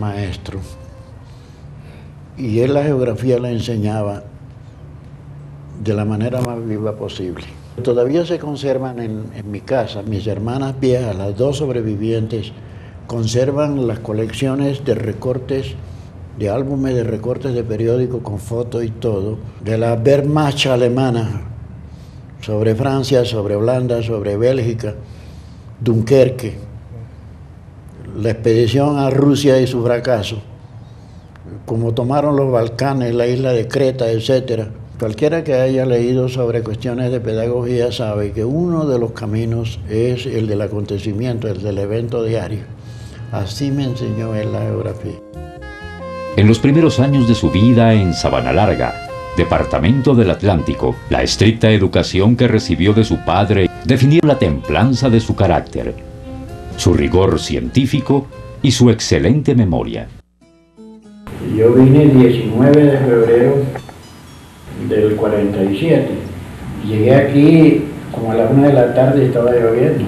maestro y él la geografía la enseñaba de la manera más viva posible. Todavía se conservan en mi casa, mis hermanas viejas, las dos sobrevivientes, conservan las colecciones de recortes, de álbumes de recortes de periódicos con fotos y todo, de la Wehrmacht alemana, sobre Francia, sobre Holanda, sobre Bélgica, Dunkerque, la expedición a Rusia y su fracaso, como tomaron los Balcanes, la isla de Creta, etc. Cualquiera que haya leído sobre cuestiones de pedagogía sabe que uno de los caminos es el del acontecimiento, el del evento diario. Así me enseñó él la geografía. En los primeros años de su vida en Sabana Larga, departamento del Atlántico, la estricta educación que recibió de su padre definió la templanza de su carácter, su rigor científico y su excelente memoria. Yo vine el 19 de febrero del 47. Llegué aquí como a las 1 de la tarde y estaba lloviendo,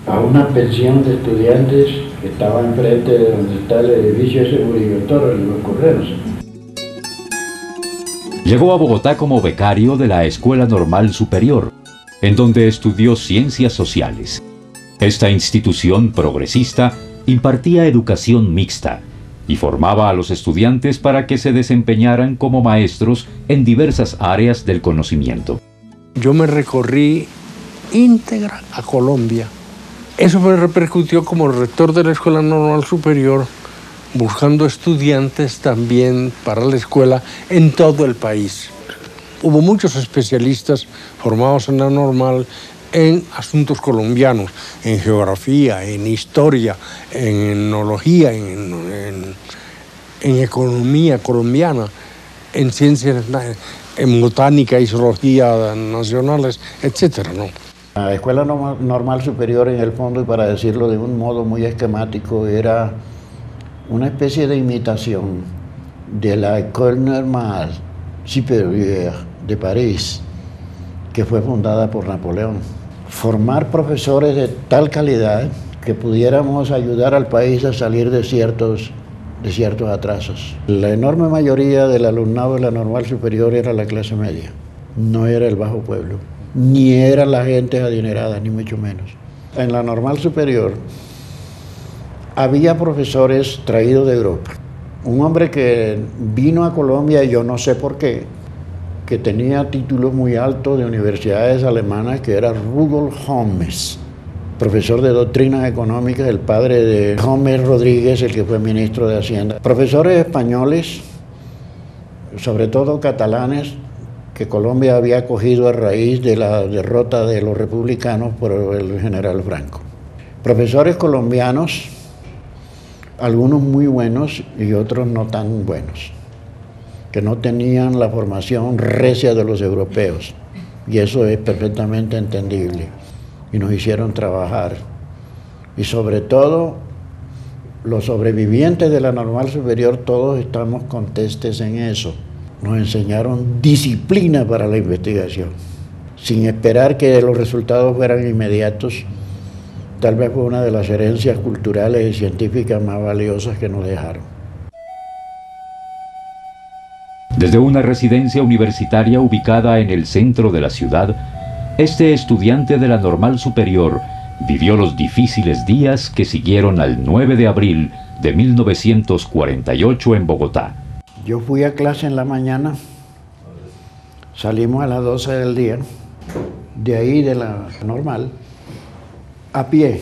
a una pensión de estudiantes que estaba enfrente de donde está el edificio ese Murillo Toro, de los Correos. Llegó a Bogotá como becario de la Escuela Normal Superior, en donde estudió Ciencias Sociales. Esta institución progresista impartía educación mixta y formaba a los estudiantes para que se desempeñaran como maestros en diversas áreas del conocimiento. Yo me recorrí íntegra a Colombia. Eso me repercutió como rector de la Escuela Normal Superior, buscando estudiantes también para la escuela en todo el país. Hubo muchos especialistas formados en la normal en asuntos colombianos, en geografía, en historia, en etnología, en economía colombiana, en ciencias, en botánica y zoología nacionales, etc., ¿no? La Escuela Normal Superior, en el fondo, y para decirlo de un modo muy esquemático, era una especie de imitación de la École Normale Supérieure de París, que fue fundada por Napoleón. Formar profesores de tal calidad que pudiéramos ayudar al país a salir de ciertos atrasos. La enorme mayoría del alumnado de la Normal Superior era la clase media, no era el bajo pueblo, ni era la gente adinerada, ni mucho menos. En la Normal Superior había profesores traídos de Europa. Un hombre que vino a Colombia, y yo no sé por qué, que tenía títulos muy altos de universidades alemanas, que era Rudolf Hommes, profesor de doctrinas económicas, el padre de Hommes Rodríguez, el que fue ministro de Hacienda. Profesores españoles, sobre todo catalanes, que Colombia había acogido a raíz de la derrota de los republicanos por el general Franco. Profesores colombianos, algunos muy buenos y otros no tan buenos, que no tenían la formación recia de los europeos, y eso es perfectamente entendible, y nos hicieron trabajar. Y sobre todo, los sobrevivientes de la Normal Superior, todos estamos contestes en eso. Nos enseñaron disciplina para la investigación, sin esperar que los resultados fueran inmediatos. Tal vez fue una de las herencias culturales y científicas más valiosas que nos dejaron. Desde una residencia universitaria ubicada en el centro de la ciudad, este estudiante de la Normal Superior vivió los difíciles días que siguieron al 9 de abril de 1948 en Bogotá. Yo fui a clase en la mañana, salimos a las 12 del día, de ahí de la Normal, a pie,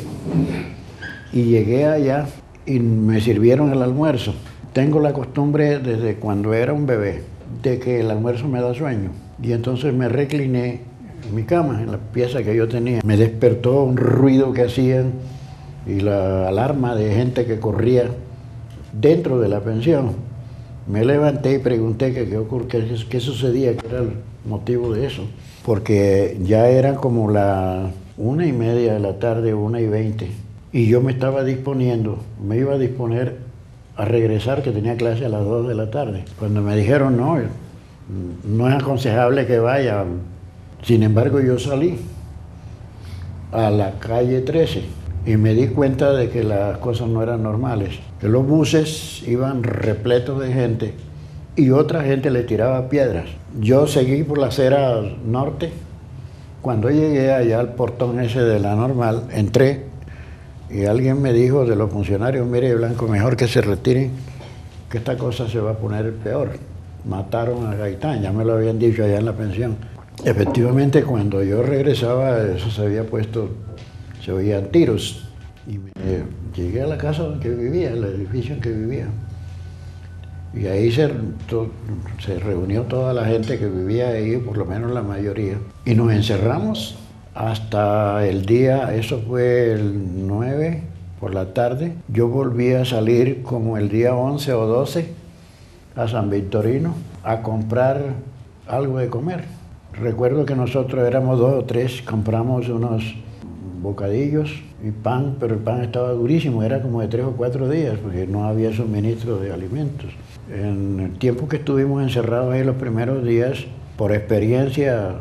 y llegué allá y me sirvieron el almuerzo. Tengo la costumbre desde cuando era un bebé de que el almuerzo me da sueño, y entonces me recliné en mi cama, en la pieza que yo tenía. Me despertó un ruido que hacían y la alarma de gente que corría dentro de la pensión. Me levanté y pregunté qué sucedía, qué era el motivo de eso, porque ya era como la 1:30 de la tarde, 1:20, y yo me iba a disponer a regresar, que tenía clase a las 2 de la tarde. Cuando me dijeron, no es aconsejable que vaya. Sin embargo, yo salí a la calle 13 y me di cuenta de que las cosas no eran normales, que los buses iban repletos de gente y otra gente le tiraba piedras. Yo seguí por la acera norte. Cuando llegué allá al portón ese de la Normal, entré y alguien me dijo de los funcionarios: mire, Blanco, mejor que se retiren, que esta cosa se va a poner peor. Mataron a Gaitán, ya me lo habían dicho allá en la pensión. Efectivamente, cuando yo regresaba, eso se había puesto, se oían tiros. Y llegué a la casa en que vivía, el edificio en que vivía. Y ahí se reunió toda la gente que vivía ahí, por lo menos la mayoría. Y nos encerramos hasta el día, eso fue el 9 por la tarde. Yo volví a salir como el día 11 o 12 a San Victorino a comprar algo de comer. Recuerdo que nosotros éramos 2 o 3, compramos unos bocadillos y pan, pero el pan estaba durísimo, era como de 3 o 4 días, porque no había suministro de alimentos. En el tiempo que estuvimos encerrados ahí los primeros días, por experiencia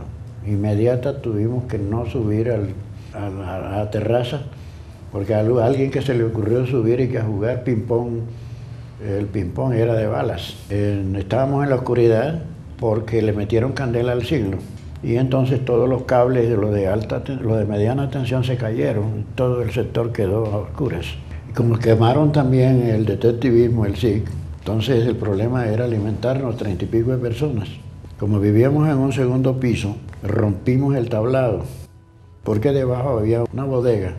inmediata tuvimos que no subir a la terraza, porque a alguien que se le ocurrió subir y que a jugar ping-pong, el ping-pong era de balas. Estábamos en la oscuridad porque le metieron candela al siglo. Y entonces todos los cables de los de mediana tensión se cayeron, todo el sector quedó a oscuras. Y como quemaron también el detectivismo, el SIC, entonces el problema era alimentarnos 30 y pico de personas. Como vivíamos en un segundo piso, rompimos el tablado, porque debajo había una bodega.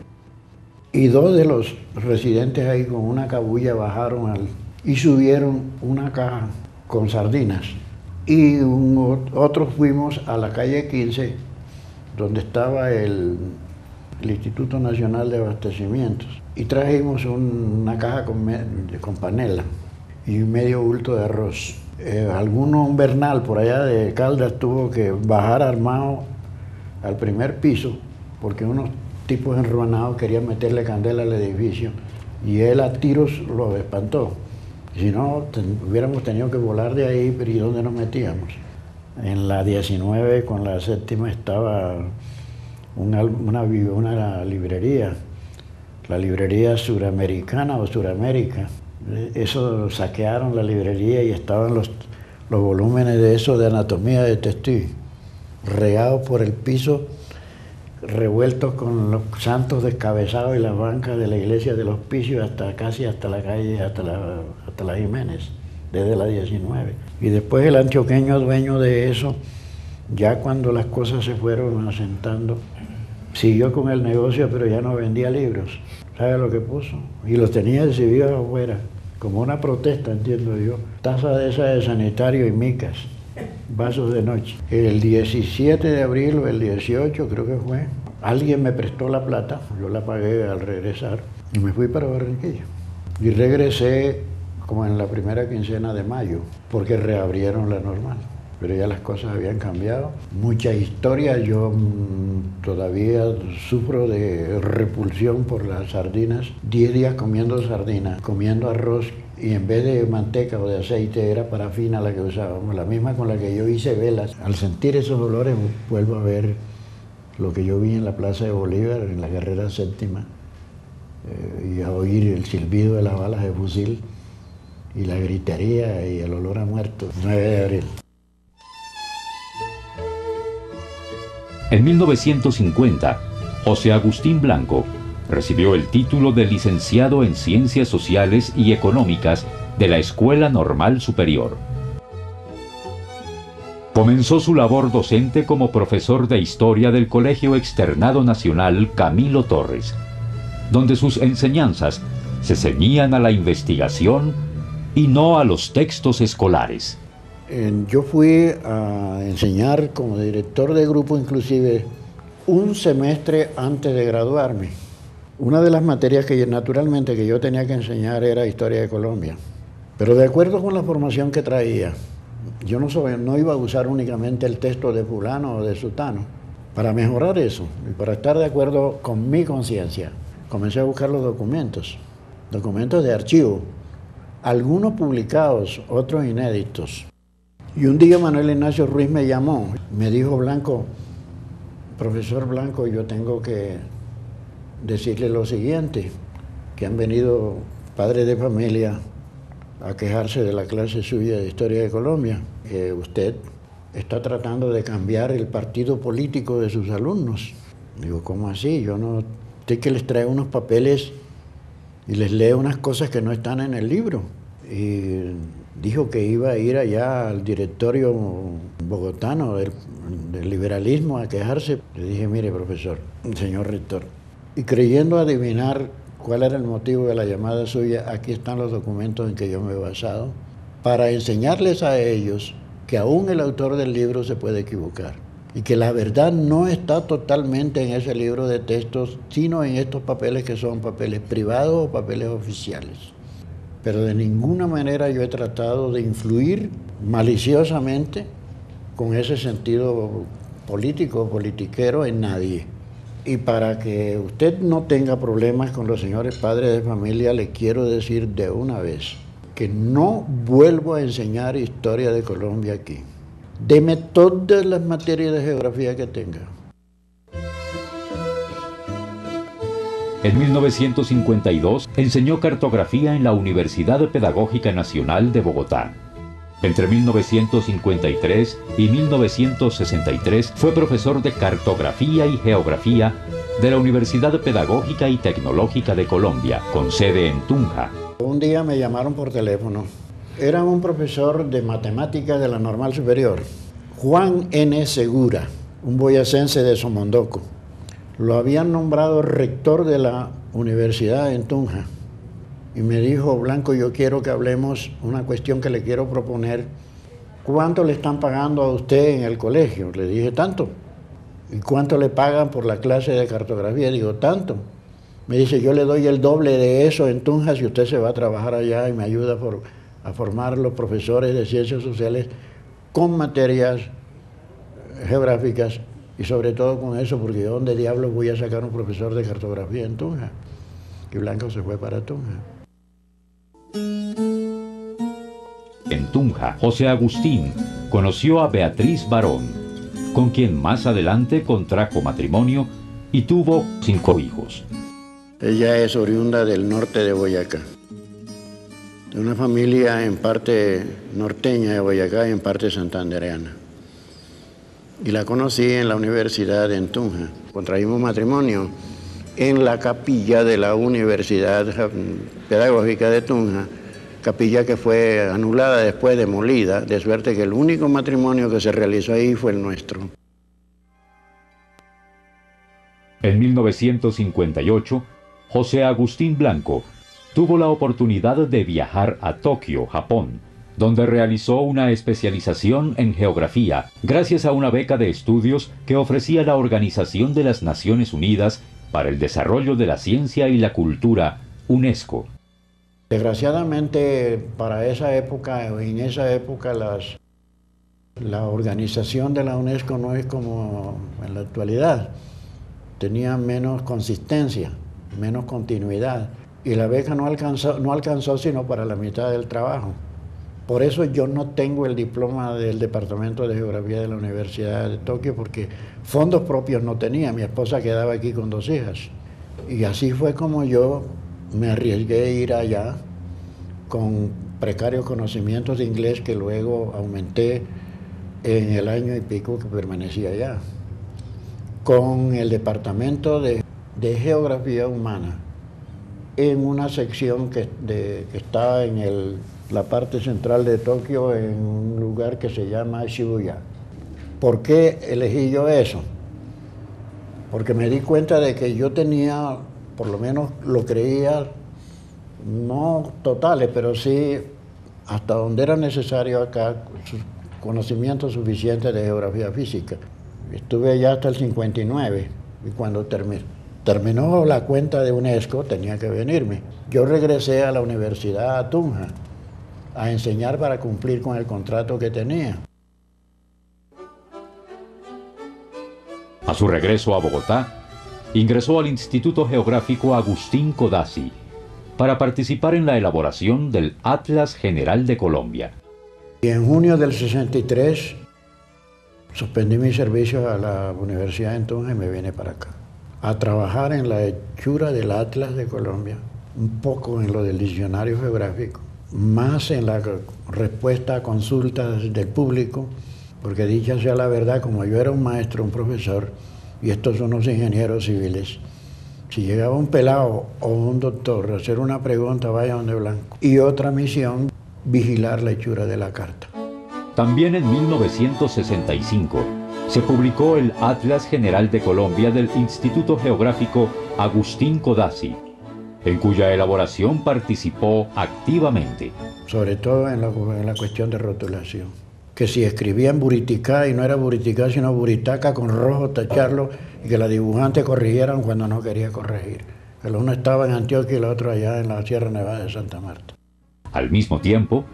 Y 2 de los residentes ahí con una cabulla bajaron y subieron una caja con sardinas. Y otros fuimos a la calle 15, donde estaba el Instituto Nacional de Abastecimientos, y trajimos una caja con panela y medio bulto de arroz. Un Bernal por allá de Caldas tuvo que bajar armado al primer piso porque unos tipos enruanados querían meterle candela al edificio y él a tiros lo espantó. Si no, hubiéramos tenido que volar de ahí, pero ¿y dónde nos metíamos? En la 19 con la 7ª estaba una librería, la librería suramericana o Suramérica. Eso saquearon la librería y estaban los volúmenes de eso de anatomía de Testí, regados por el piso, revueltos con los santos descabezados y las bancas de la iglesia del Hospicio casi hasta la calle, hasta la Jiménez, desde la 19. Y después el antioqueño dueño de eso, ya cuando las cosas se fueron asentando, siguió con el negocio, pero ya no vendía libros. ¿Sabe lo que puso? Y los tenía exhibidos afuera, como una protesta, entiendo yo. Taza de esa de sanitario y micas, vasos de noche. El 17 de abril o el 18 creo que fue, alguien me prestó la plata, yo la pagué al regresar y me fui para Barranquilla. Y regresé como en la primera quincena de mayo, porque reabrieron la Normal. Pero ya las cosas habían cambiado. Mucha historia, yo todavía sufro de repulsión por las sardinas. 10 días comiendo sardinas, comiendo arroz, y en vez de manteca o de aceite era parafina la que usábamos, la misma con la que yo hice velas. Al sentir esos olores vuelvo a ver lo que yo vi en la Plaza de Bolívar, en la Carrera Séptima, y a oír el silbido de las balas de fusil y la gritería y el olor a muerto. 9 de abril. En 1950, José Agustín Blanco recibió el título de licenciado en Ciencias Sociales y Económicas de la Escuela Normal Superior. Comenzó su labor docente como profesor de Historia del Colegio Externado Nacional Camilo Torres, donde sus enseñanzas se ceñían a la investigación y no a los textos escolares. Yo fui a enseñar como director de grupo inclusive un semestre antes de graduarme. Una de las materias que naturalmente que yo tenía que enseñar era Historia de Colombia, pero de acuerdo con la formación que traía, yo no iba a usar únicamente el texto de fulano o de sutano. Para mejorar eso y para estar de acuerdo con mi conciencia, comencé a buscar los documentos de archivo, algunos publicados, otros inéditos. Y un día Manuel Ignacio Ruiz me llamó, me dijo: Blanco, profesor Blanco, yo tengo que decirle lo siguiente, que han venido padres de familia a quejarse de la clase suya de Historia de Colombia, que usted está tratando de cambiar el partido político de sus alumnos. Digo, ¿cómo así? Yo no... Estoy que les traigo unos papeles y les leo unas cosas que no están en el libro. Y dijo que iba a ir allá al directorio bogotano del liberalismo a quejarse. Le dije, mire, profesor, señor rector, y creyendo adivinar cuál era el motivo de la llamada suya, aquí están los documentos en que yo me he basado, para enseñarles a ellos que aún el autor del libro se puede equivocar y que la verdad no está totalmente en ese libro de textos, sino en estos papeles que son papeles privados o papeles oficiales. Pero de ninguna manera yo he tratado de influir maliciosamente con ese sentido político, politiquero en nadie. Y para que usted no tenga problemas con los señores padres de familia, le quiero decir de una vez que no vuelvo a enseñar historia de Colombia aquí. Deme todas las materias de geografía que tenga. En 1952 enseñó cartografía en la Universidad Pedagógica Nacional de Bogotá. Entre 1953 y 1963 fue profesor de cartografía y geografía de la Universidad Pedagógica y Tecnológica de Colombia, con sede en Tunja. Un día me llamaron por teléfono. Era un profesor de matemáticas de la Normal Superior, Juan N. Segura, un boyacense de Somondoco. Lo habían nombrado rector de la universidad en Tunja. Y me dijo, Blanco, yo quiero que hablemos una cuestión que le quiero proponer. ¿Cuánto le están pagando a usted en el colegio? Le dije, tanto. ¿Y cuánto le pagan por la clase de cartografía? Digo, tanto. Me dice, yo le doy el doble de eso en Tunja si usted se va a trabajar allá y me ayuda a formar los profesores de ciencias sociales con materias geográficas y sobre todo con eso, porque yo, ¿dónde diablos voy a sacar un profesor de cartografía en Tunja? Y Blanco se fue para Tunja. En Tunja, José Agustín conoció a Beatriz Barón, con quien más adelante contrajo matrimonio y tuvo 5 hijos. Ella es oriunda del norte de Boyacá, de una familia en parte norteña de Boyacá y en parte santandereana. Y la conocí en la universidad en Tunja. Contraímos matrimonio en la capilla de la Universidad Pedagógica de Tunja, capilla que fue anulada después, demolida, de suerte que el único matrimonio que se realizó ahí fue el nuestro. En 1958, José Agustín Blanco tuvo la oportunidad de viajar a Tokio, Japón, donde realizó una especialización en geografía gracias a una beca de estudios que ofrecía la Organización de las Naciones Unidas para el Desarrollo de la Ciencia y la Cultura, UNESCO. Desgraciadamente, para esa época, en esa época, la organización de la UNESCO no es como en la actualidad. Tenía menos consistencia, menos continuidad, y la beca no alcanzó sino para la mitad del trabajo. Por eso yo no tengo el diploma del Departamento de Geografía de la Universidad de Tokio, porque fondos propios no tenía. Mi esposa quedaba aquí con 2 hijas. Y así fue como yo me arriesgué a ir allá con precarios conocimientos de inglés que luego aumenté en el año y pico que permanecí allá, con el Departamento de Geografía Humana en una sección que está en la parte central de Tokio, en un lugar que se llama Shibuya. ¿Por qué elegí yo eso? Porque me di cuenta de que yo tenía, por lo menos lo creía, no totales, pero sí hasta donde era necesario acá, conocimientos suficientes de geografía física. Estuve allá hasta el 59 y cuando terminó la cuenta de UNESCO tenía que venirme. Yo regresé a la universidad a Tunja a enseñar para cumplir con el contrato que tenía. A su regreso a Bogotá, ingresó al Instituto Geográfico Agustín Codazzi para participar en la elaboración del Atlas General de Colombia. Y en junio del 63 suspendí mi servicio a la universidad en Tunja y me vine para acá, a trabajar en la hechura del Atlas de Colombia, un poco en lo del diccionario geográfico, más en la respuesta a consultas del público, porque dicha sea la verdad, como yo era un maestro, un profesor, y estos son unos ingenieros civiles, si llegaba un pelado o un doctor a hacer una pregunta, vaya donde Blanco. Y otra misión, vigilar la hechura de la carta. También en 1965 se publicó el Atlas General de Colombia del Instituto Geográfico Agustín Codazzi, en cuya elaboración participó activamente. Sobre todo en la cuestión de rotulación. Que si escribían Buriticá y no era Buriticá sino Buritaca, con rojo tacharlo y que la dibujante corrigieran cuando no quería corregir. Que uno estaba en Antioquia y el otro allá en la Sierra Nevada de Santa Marta. Al mismo tiempo,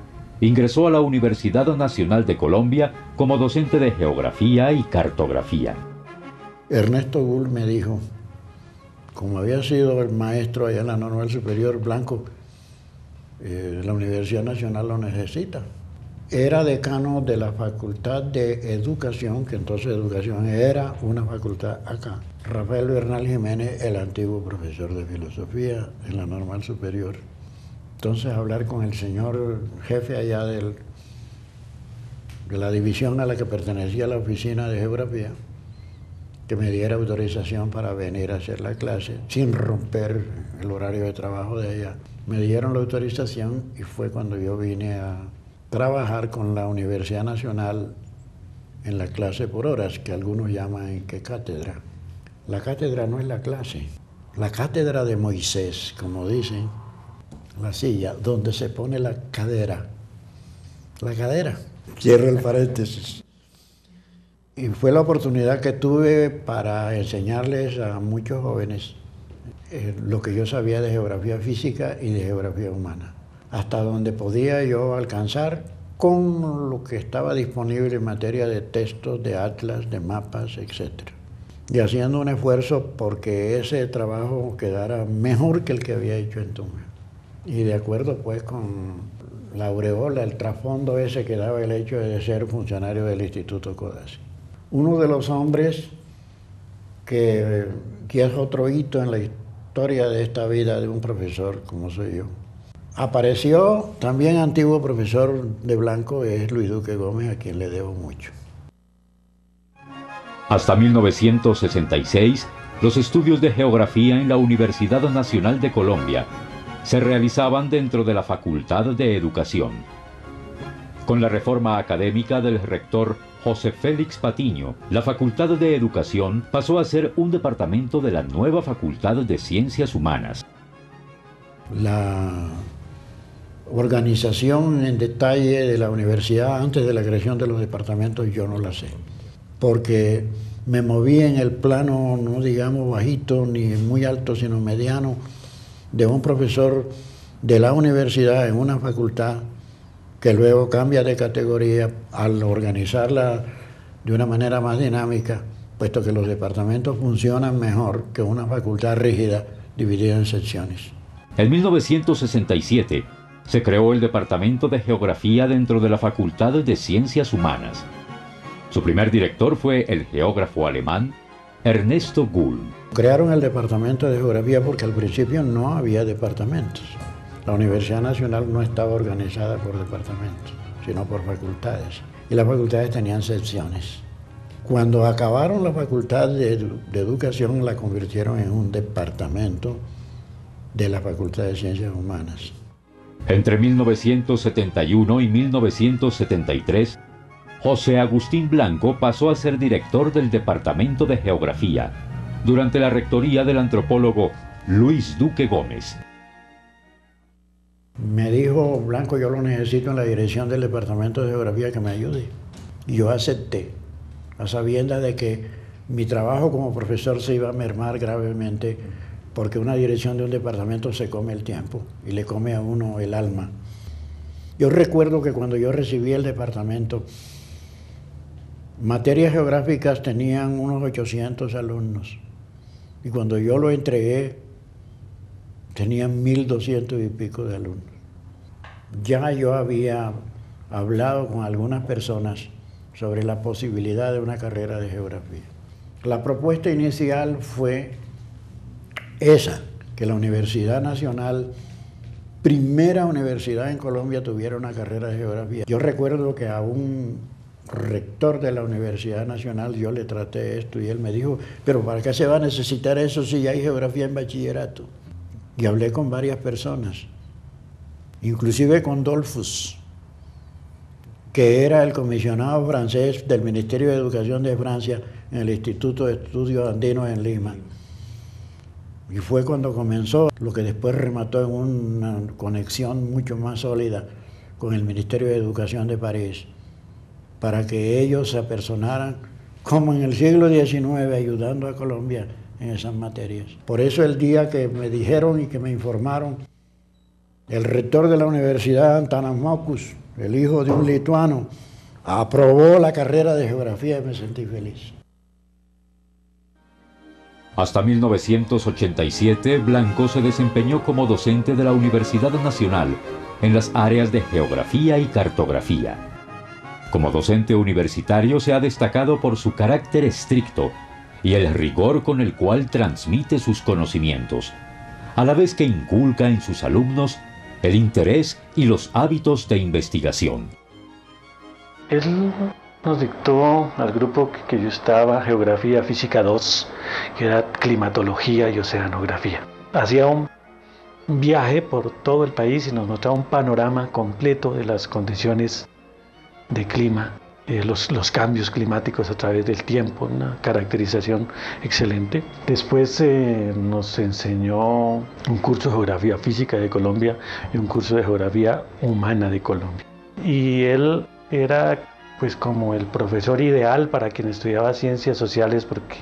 ingresó a la Universidad Nacional de Colombia como docente de Geografía y Cartografía. Ernesto Gull me dijo, como había sido el maestro allá en la Normal Superior Blanco, la Universidad Nacional lo necesita. Era decano de la Facultad de Educación, que entonces Educación era una facultad acá. Rafael Bernal Jiménez, el antiguo profesor de Filosofía en la Normal Superior. Entonces hablar con el señor jefe allá de la división a la que pertenecía la oficina de Geografía, que me diera autorización para venir a hacer la clase, sin romper el horario de trabajo de ella. Me dieron la autorización y fue cuando yo vine a trabajar con la Universidad Nacional en la clase por horas, que algunos llaman ¿qué cátedra? La cátedra no es la clase. La cátedra de Moisés, como dicen, la silla donde se pone la cadera. La cadera. Cierro el paréntesis. Y fue la oportunidad que tuve para enseñarles a muchos jóvenes lo que yo sabía de geografía física y de geografía humana, hasta donde podía yo alcanzar con lo que estaba disponible en materia de textos, de atlas, de mapas, etc. Y haciendo un esfuerzo porque ese trabajo quedara mejor que el que había hecho entonces. Y de acuerdo pues con la aureola, el trasfondo ese que daba el hecho de ser funcionario del Instituto Codazzi. Uno de los hombres que es otro hito en la historia de esta vida de un profesor como soy yo. Apareció también antiguo profesor de Blanco, es Luis Duque Gómez, a quien le debo mucho. Hasta 1966, los estudios de geografía en la Universidad Nacional de Colombia se realizaban dentro de la Facultad de Educación. Con la reforma académica del rector José Félix Patiño, la Facultad de Educación pasó a ser un departamento de la nueva Facultad de Ciencias Humanas. La organización en detalle de la universidad antes de la creación de los departamentos yo no la sé, porque me moví en el plano no digamos bajito ni muy alto sino mediano de un profesor de la universidad en una facultad que luego cambia de categoría al organizarla de una manera más dinámica, puesto que los departamentos funcionan mejor que una facultad rígida dividida en secciones. En 1967 se creó el Departamento de Geografía dentro de la Facultad de Ciencias Humanas. Su primer director fue el geógrafo alemán Ernesto Gull. Crearon el Departamento de Geografía porque al principio no había departamentos. La Universidad Nacional no estaba organizada por departamentos, sino por facultades. Y las facultades tenían secciones. Cuando acabaron la Facultad de Educación, la convirtieron en un departamento de la Facultad de Ciencias Humanas. Entre 1971 y 1973, José Agustín Blanco pasó a ser director del Departamento de Geografía, durante la rectoría del antropólogo Luis Duque Gómez. Me dijo, Blanco, yo lo necesito en la dirección del Departamento de Geografía que me ayude. Y yo acepté, a sabiendas de que mi trabajo como profesor se iba a mermar gravemente, porque una dirección de un departamento se come el tiempo y le come a uno el alma. Yo recuerdo que cuando yo recibí el departamento, materias geográficas tenían unos 800 alumnos. Y cuando yo lo entregué, tenían 1.200 y pico de alumnos. Ya yo había hablado con algunas personas sobre la posibilidad de una carrera de geografía. La propuesta inicial fue que la Universidad Nacional, primera universidad en Colombia, tuviera una carrera de geografía. Yo recuerdo que a un rector de la Universidad Nacional yo le traté esto y él me dijo, pero ¿para qué se va a necesitar eso si ya hay geografía en bachillerato? Y hablé con varias personas, inclusive con Dollfuss, que era el comisionado francés del Ministerio de Educación de Francia en el Instituto de Estudios Andinos en Lima. Y fue cuando comenzó lo que después remató en una conexión mucho más sólida con el Ministerio de Educación de París, para que ellos se apersonaran como en el siglo XIX ayudando a Colombia en esas materias. Por eso el día que me dijeron y que me informaron, el rector de la Universidad, Antanas Mokus, el hijo de un lituano, aprobó la carrera de geografía y me sentí feliz. Hasta 1987, Blanco se desempeñó como docente de la Universidad Nacional en las áreas de geografía y cartografía. Como docente universitario se ha destacado por su carácter estricto y el rigor con el cual transmite sus conocimientos, a la vez que inculca en sus alumnos el interés y los hábitos de investigación. Él nos dictó al grupo que yo estaba Geografía Física 2, que era climatología y oceanografía. Hacía un viaje por todo el país y nos mostraba un panorama completo de las condiciones de clima, los cambios climáticos a través del tiempo, una caracterización excelente. Después nos enseñó un curso de Geografía Física de Colombia y un curso de Geografía Humana de Colombia. Y él era pues como el profesor ideal para quien estudiaba ciencias sociales, porque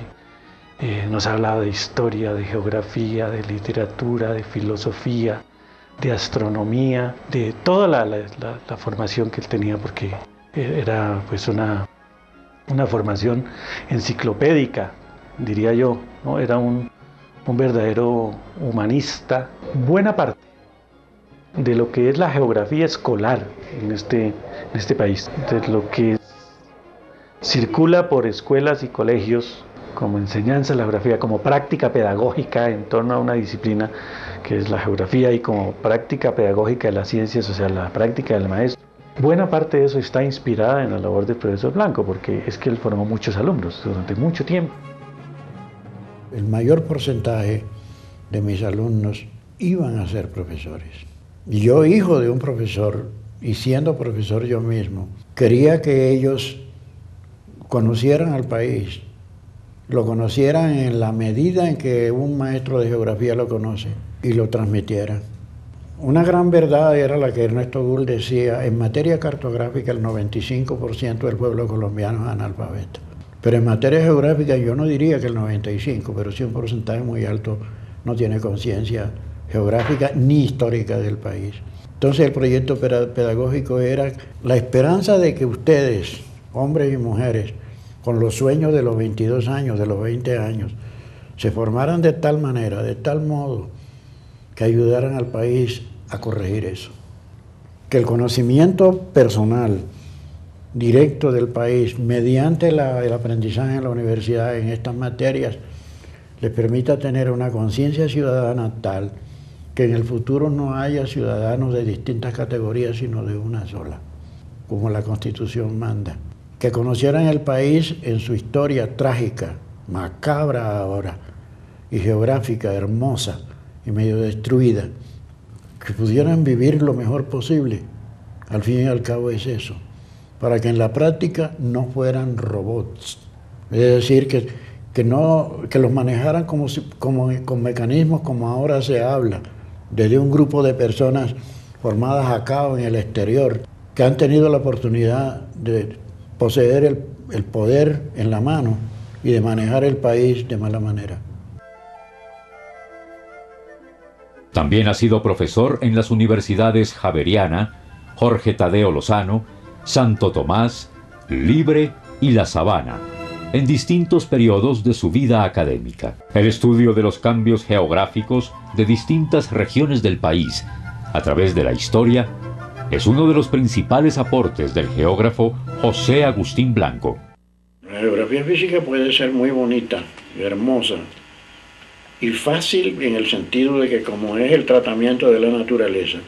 nos hablaba de historia, de geografía, de literatura, de filosofía, de astronomía, de toda la formación que él tenía, porque era pues una formación enciclopédica, diría yo, ¿no? Era un verdadero humanista. Buena parte de lo que es la geografía escolar en este país, de lo que circula por escuelas y colegios como enseñanza de la geografía, como práctica pedagógica en torno a una disciplina que es la geografía y como práctica pedagógica de la ciencia social, la práctica del maestro. Buena parte de eso está inspirada en la labor del profesor Blanco, porque es que él formó muchos alumnos durante mucho tiempo. El mayor porcentaje de mis alumnos iban a ser profesores. Y yo, hijo de un profesor, y siendo profesor yo mismo, quería que ellos conocieran al país, lo conocieran en la medida en que un maestro de geografía lo conoce, y lo transmitieran. Una gran verdad era la que Ernesto Gould decía: en materia cartográfica el 95% del pueblo colombiano es analfabeto. Pero en materia geográfica yo no diría que el 95%, pero sí un porcentaje muy alto no tiene conciencia geográfica ni histórica del país. Entonces el proyecto pedagógico era la esperanza de que ustedes, hombres y mujeres, con los sueños de los 22 años, de los 20 años, se formaran de tal manera, de tal modo, que ayudaran al país a corregir eso. Que el conocimiento personal, directo del país, mediante el aprendizaje en la universidad en estas materias, les permita tener una conciencia ciudadana tal que en el futuro no haya ciudadanos de distintas categorías, sino de una sola, como la Constitución manda. Que conocieran el país en su historia trágica, macabra ahora, y geográfica, hermosa y medio destruida, que pudieran vivir lo mejor posible. Al fin y al cabo es eso, para que en la práctica no fueran robots, es decir, que los manejaran con mecanismos como ahora se habla, desde un grupo de personas formadas acá o en el exterior, que han tenido la oportunidad de poseer el poder en la mano y de manejar el país de mala manera. También ha sido profesor en las universidades Javeriana, Jorge Tadeo Lozano, Santo Tomás, Libre y La Sabana, en distintos periodos de su vida académica. El estudio de los cambios geográficos de distintas regiones del país a través de la historia es uno de los principales aportes del geógrafo José Agustín Blanco. La geografía física puede ser muy bonita, hermosa, Y fácil en el sentido de que como es el tratamiento de la naturaleza,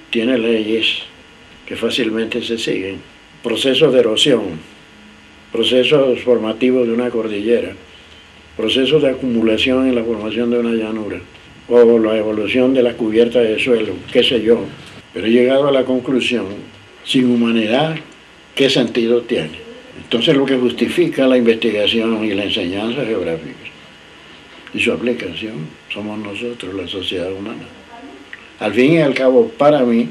tiene leyes que fácilmente se siguen. Procesos de erosión, procesos formativos de una cordillera, procesos de acumulación en la formación de una llanura, o la evolución de la cubierta de suelo, qué sé yo. Pero he llegado a la conclusión, sin humanidad, ¿qué sentido tiene? Entonces lo que justifica la investigación y la enseñanza geográfica y su aplicación somos nosotros, la sociedad humana. Al fin y al cabo, para mí,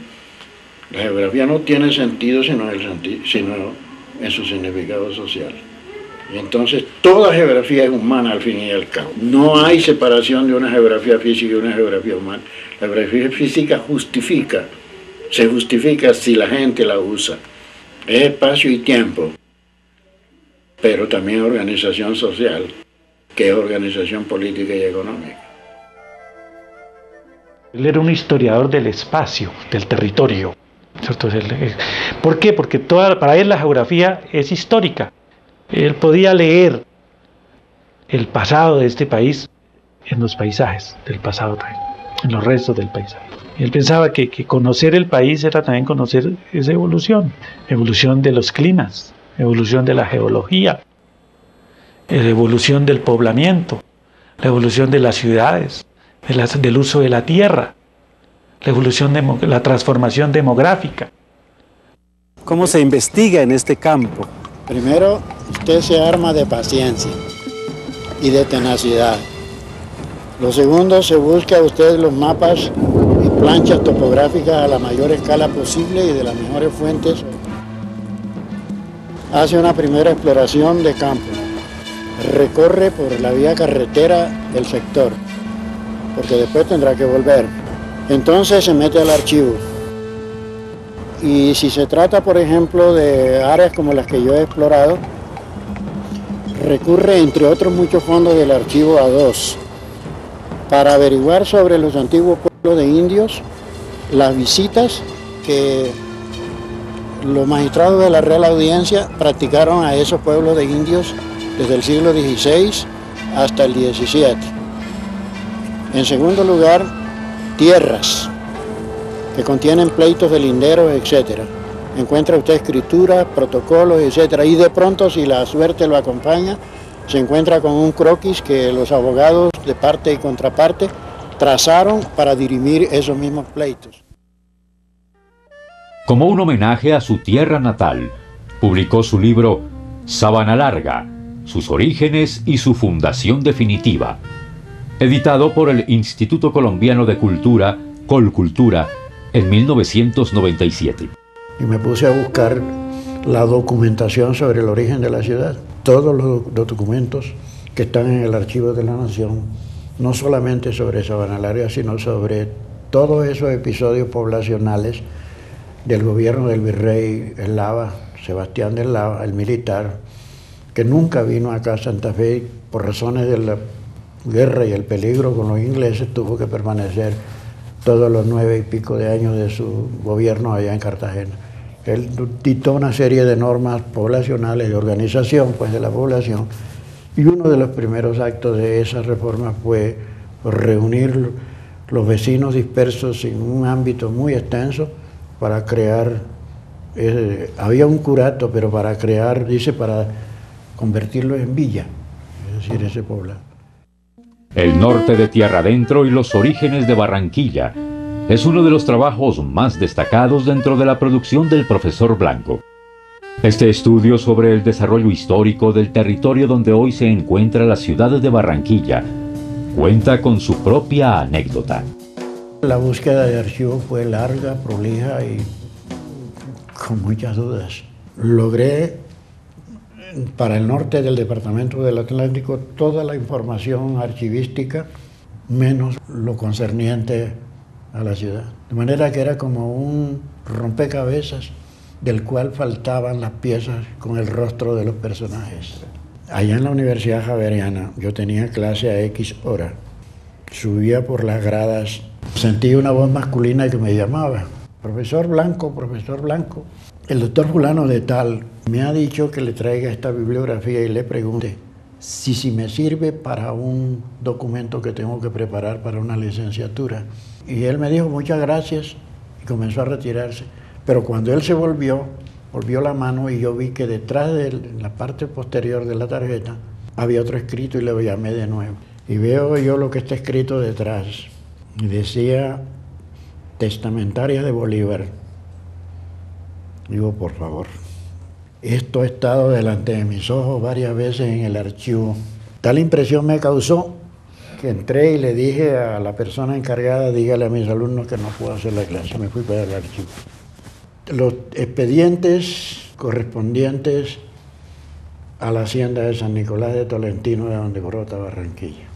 la geografía no tiene sentido sino en su significado social. Y entonces toda geografía es humana al fin y al cabo. No hay separación de una geografía física y una geografía humana. La geografía física se justifica si la gente la usa. Es espacio y tiempo, pero también organización social, que es organización política y económica. Él era un historiador del espacio, del territorio. ¿Cierto? ¿Por qué? Porque para él la geografía es histórica. Él podía leer el pasado de este país en los paisajes del pasado también, en los restos del paisaje. Él pensaba que conocer el país era también conocer esa evolución de los climas, evolución de la geología, evolución del poblamiento, la evolución de las ciudades, del uso de la tierra, la transformación demográfica. ¿Cómo se investiga en este campo? Primero, usted se arma de paciencia y de tenacidad. Lo segundo, se busca usted los mapas y planchas topográficas a la mayor escala posible y de las mejores fuentes. Hace una primera exploración de campo. Recorre por la vía carretera el sector, porque después tendrá que volver. Entonces se mete al archivo. Y si se trata, por ejemplo, de áreas como las que yo he explorado, recurre, entre otros muchos fondos del archivo, a dos, para averiguar sobre los antiguos pueblos de indios, las visitas que los magistrados de la Real Audiencia practicaron a esos pueblos de indios desde el siglo XVI hasta el XVII. En segundo lugar, tierras que contienen pleitos de linderos, etc. Encuentra usted escrituras, protocolos, etc. Y de pronto, si la suerte lo acompaña, se encuentra con un croquis que los abogados de parte y contraparte trazaron para dirimir esos mismos pleitos. Como un homenaje a su tierra natal, publicó su libro Sabana Larga, sus orígenes y su fundación definitiva, editado por el Instituto Colombiano de Cultura, Colcultura, en 1997. Y me puse a buscar la documentación sobre el origen de la ciudad. Todos los documentos que están en el Archivo de la Nación, no solamente sobre Sabana Larga, sino sobre todos esos episodios poblacionales del gobierno del virrey Eslava, Sebastián de Eslava, el militar, que nunca vino acá a Santa Fe por razones de la guerra y el peligro con los ingleses, tuvo que permanecer todos los 9 y pico de años de su gobierno allá en Cartagena. Él dictó una serie de normas poblacionales de organización pues, de la población, y uno de los primeros actos de esa reforma fue reunir los vecinos dispersos en un ámbito muy extenso para crear, había un curato, pero para crear, dice, para convertirlo en villa, es decir, ese poblado. El norte de Tierra Adentro y los orígenes de Barranquilla es uno de los trabajos más destacados dentro de la producción del profesor Blanco. Este estudio sobre el desarrollo histórico del territorio donde hoy se encuentra la ciudad de Barranquilla cuenta con su propia anécdota. La búsqueda de archivos fue larga, prolija y con muchas dudas. Logré para el norte del departamento del Atlántico toda la información archivística, menos lo concerniente a la ciudad. De manera que era como un rompecabezas del cual faltaban las piezas con el rostro de los personajes. Allá en la Universidad Javeriana yo tenía clase a X hora, subía por las gradas, sentí una voz masculina que me llamaba, profesor Blanco, el doctor fulano de tal me ha dicho que le traiga esta bibliografía y le pregunte si me sirve para un documento que tengo que preparar para una licenciatura. Y él me dijo muchas gracias y comenzó a retirarse. Pero cuando él se volvió la mano y yo vi que detrás de la parte posterior de la tarjeta había otro escrito y le llamé de nuevo. Y veo yo lo que está escrito detrás. Y decía, testamentaria de Bolívar. Digo, por favor. Esto ha estado delante de mis ojos varias veces en el archivo. Tal impresión me causó que entré y le dije a la persona encargada, dígale a mis alumnos que no puedo hacer la clase. Me fui para el archivo. Los expedientes correspondientes a la hacienda de San Nicolás de Tolentino, de donde brota Barranquilla.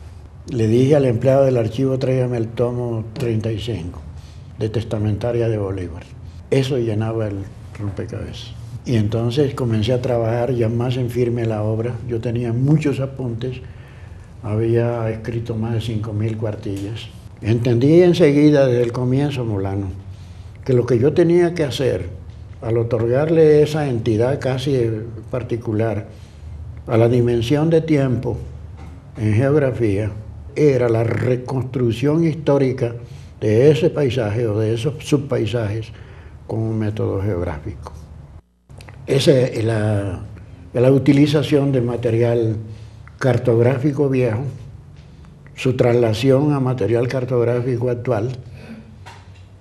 Le dije al empleado del archivo, tráigame el tomo 35 de testamentaria de Bolívar. Eso llenaba el rompecabezas. Y entonces comencé a trabajar ya más en firme la obra. Yo tenía muchos apuntes, había escrito más de 5.000 cuartillas. Entendí enseguida desde el comienzo, Molano, que lo que yo tenía que hacer al otorgarle esa entidad casi particular a la dimensión de tiempo en geografía era la reconstrucción histórica de ese paisaje o de esos subpaisajes con un método geográfico. Esa es la utilización de material cartográfico viejo, su traslación a material cartográfico actual,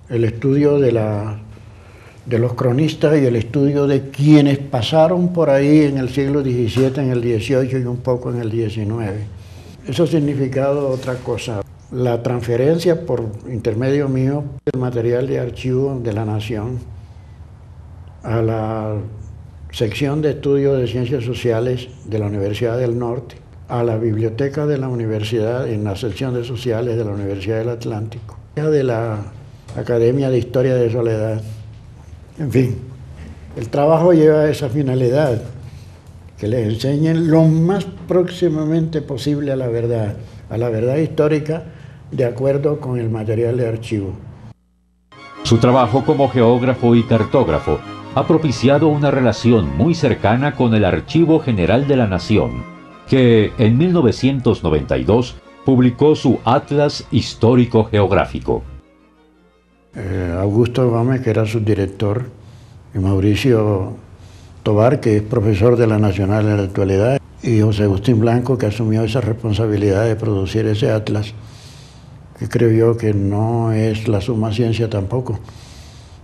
el estudio de los cronistas y el estudio de quienes pasaron por ahí en el siglo XVII, en el XVIII y un poco en el XIX. Eso ha significado otra cosa. La transferencia por intermedio mío del material de archivo de la Nación a la sección de estudios de ciencias sociales de la Universidad del Norte, a la biblioteca de la universidad, en la sección de sociales de la Universidad del Atlántico, de la Academia de Historia de Soledad. En fin, el trabajo lleva a esa finalidad, que les enseñen lo más próximamente posible a la verdad histórica, de acuerdo con el material de archivo. Su trabajo como geógrafo y cartógrafo ha propiciado una relación muy cercana con el Archivo General de la Nación, que en 1992 publicó su Atlas Histórico Geográfico. Augusto Gómez, que era subdirector, y Mauricio Tobar, que es profesor de la Nacional en la actualidad, y José Agustín Blanco, que asumió esa responsabilidad de producir ese atlas, que creo yo que no es la suma ciencia tampoco,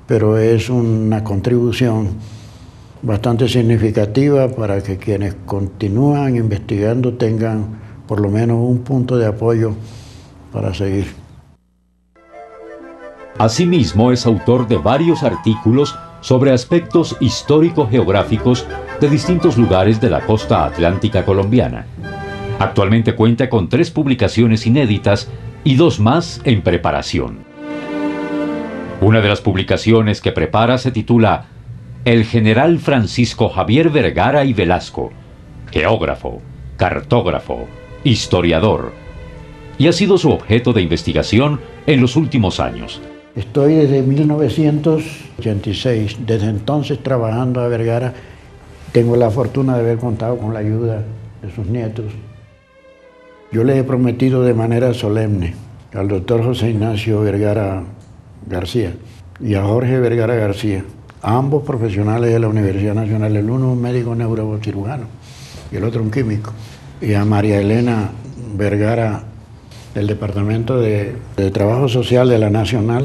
pero es una contribución bastante significativa para que quienes continúan investigando tengan por lo menos un punto de apoyo para seguir. Asimismo, es autor de varios artículos sobre aspectos histórico-geográficos de distintos lugares de la costa atlántica colombiana. Actualmente cuenta con 3 publicaciones inéditas y 2 más en preparación. Una de las publicaciones que prepara se titula El general Francisco Javier Vergara y Velasco, geógrafo, cartógrafo, historiador, y ha sido su objeto de investigación en los últimos años. Estoy desde 1986, desde entonces trabajando a Vergara. Tengo la fortuna de haber contado con la ayuda de sus nietos. Yo le he prometido de manera solemne al doctor José Ignacio Vergara García y a Jorge Vergara García, ambos profesionales de la Universidad Nacional, el uno un médico neurocirujano y el otro un químico, y a María Elena Vergara del Departamento de Trabajo Social de la Nacional.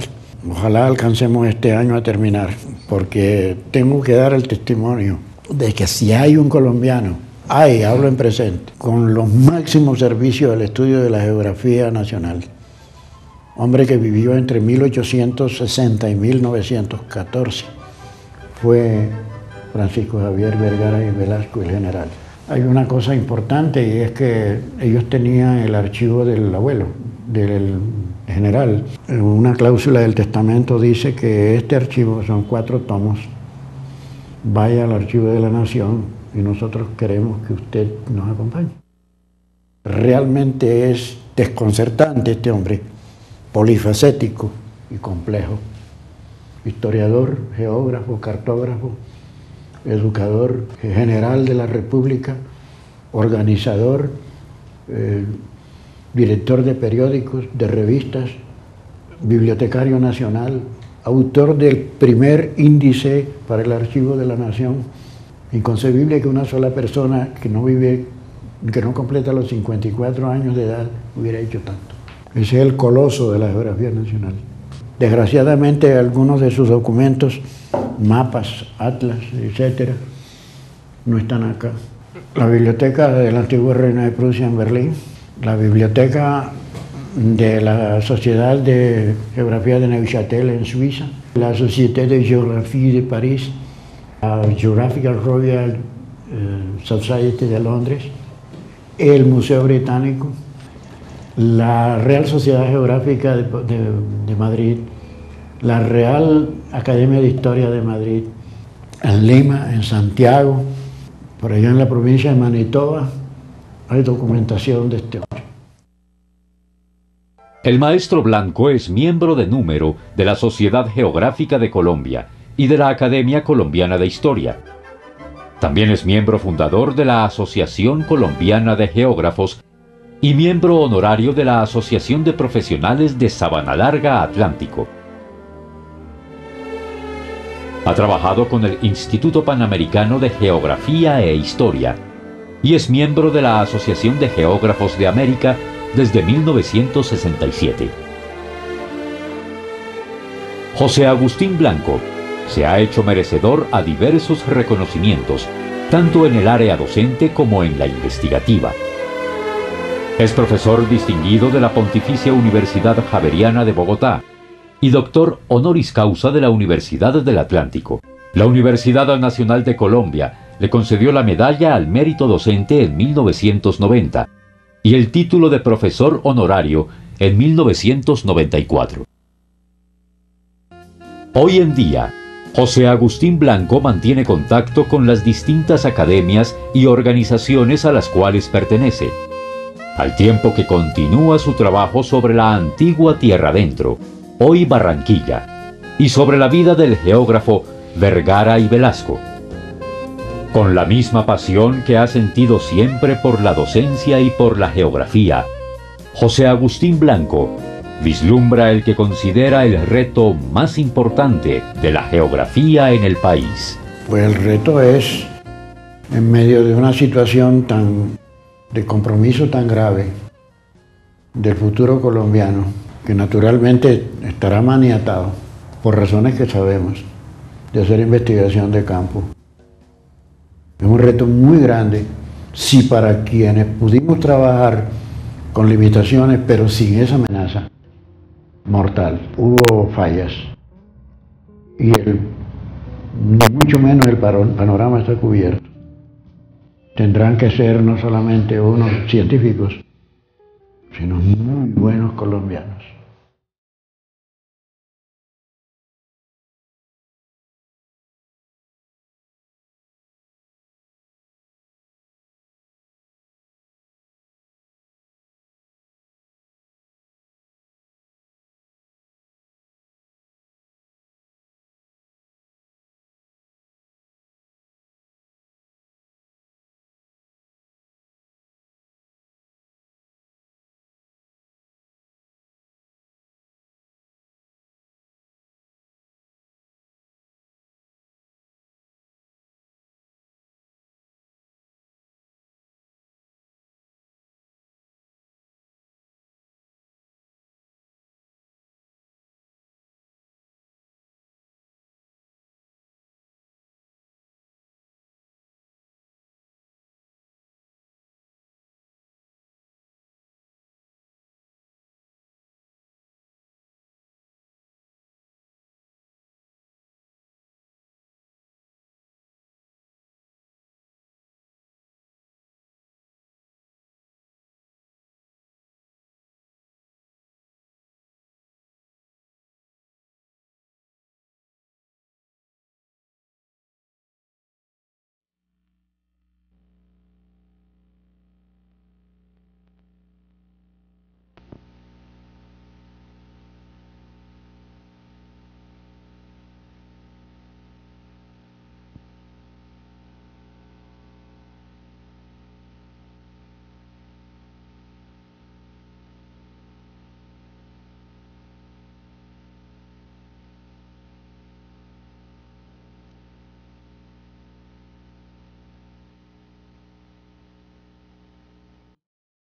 Ojalá alcancemos este año a terminar, porque tengo que dar el testimonio de que si hay un colombiano, hablo en presente, con los máximos servicios del estudio de la geografía nacional, hombre que vivió entre 1860 y 1914, fue Francisco Javier Vergara y Velasco, el general. Hay una cosa importante y es que ellos tenían el archivo del abuelo, del general. Una cláusula del testamento dice que este archivo, son 4 tomos, vaya al archivo de la Nación y nosotros queremos que usted nos acompañe. Realmente es desconcertante este hombre, polifacético y complejo, historiador, geógrafo, cartógrafo, educador general de la República, organizador, director de periódicos, de revistas, bibliotecario nacional, autor del primer índice para el Archivo de la Nación. Inconcebible que una sola persona que no completa los 54 años de edad hubiera hecho tanto. Ese es el coloso de la geografía nacional. Desgraciadamente algunos de sus documentos, mapas, atlas, etcétera, no están acá. La biblioteca del antiguo Reino de Prusia en Berlín, la biblioteca de la Sociedad de Geografía de Neuchâtel en Suiza, la Société de Géographie de París, la Geographical Royal Society de Londres, el Museo Británico, la Real Sociedad Geográfica de Madrid, la Real Academia de Historia de Madrid, en Lima, en Santiago, por allá en la provincia de Manitoba, hay documentación de este hombre. El maestro Blanco es miembro de número de la Sociedad Geográfica de Colombia y de la Academia Colombiana de Historia. También es miembro fundador de la Asociación Colombiana de Geógrafos y miembro honorario de la Asociación de Profesionales de Sabana Larga Atlántico. Ha trabajado con el Instituto Panamericano de Geografía e Historia y es miembro de la Asociación de Geógrafos de América desde 1967. José Agustín Blanco se ha hecho merecedor a diversos reconocimientos, tanto en el área docente como en la investigativa. Es profesor distinguido de la Pontificia Universidad Javeriana de Bogotá y doctor honoris causa de la Universidad del Atlántico. La Universidad Nacional de Colombia le concedió la medalla al mérito docente en 1990 y el título de profesor honorario en 1994. Hoy en día, José Agustín Blanco mantiene contacto con las distintas academias y organizaciones a las cuales pertenece, al tiempo que continúa su trabajo sobre la antigua Tierra Adentro, hoy Barranquilla, y sobre la vida del geógrafo Vergara y Velasco. Con la misma pasión que ha sentido siempre por la docencia y por la geografía, José Agustín Blanco vislumbra el que considera el reto más importante de la geografía en el país. Pues el reto es, en medio de una situación de compromiso tan grave del futuro colombiano, que naturalmente estará maniatado, por razones que sabemos, de hacer investigación de campo. Es un reto muy grande, si para quienes pudimos trabajar con limitaciones, pero sin esa amenaza mortal, hubo fallas. Y mucho menos el panorama está cubierto. Tendrán que ser no solamente unos científicos, sino muy buenos colombianos.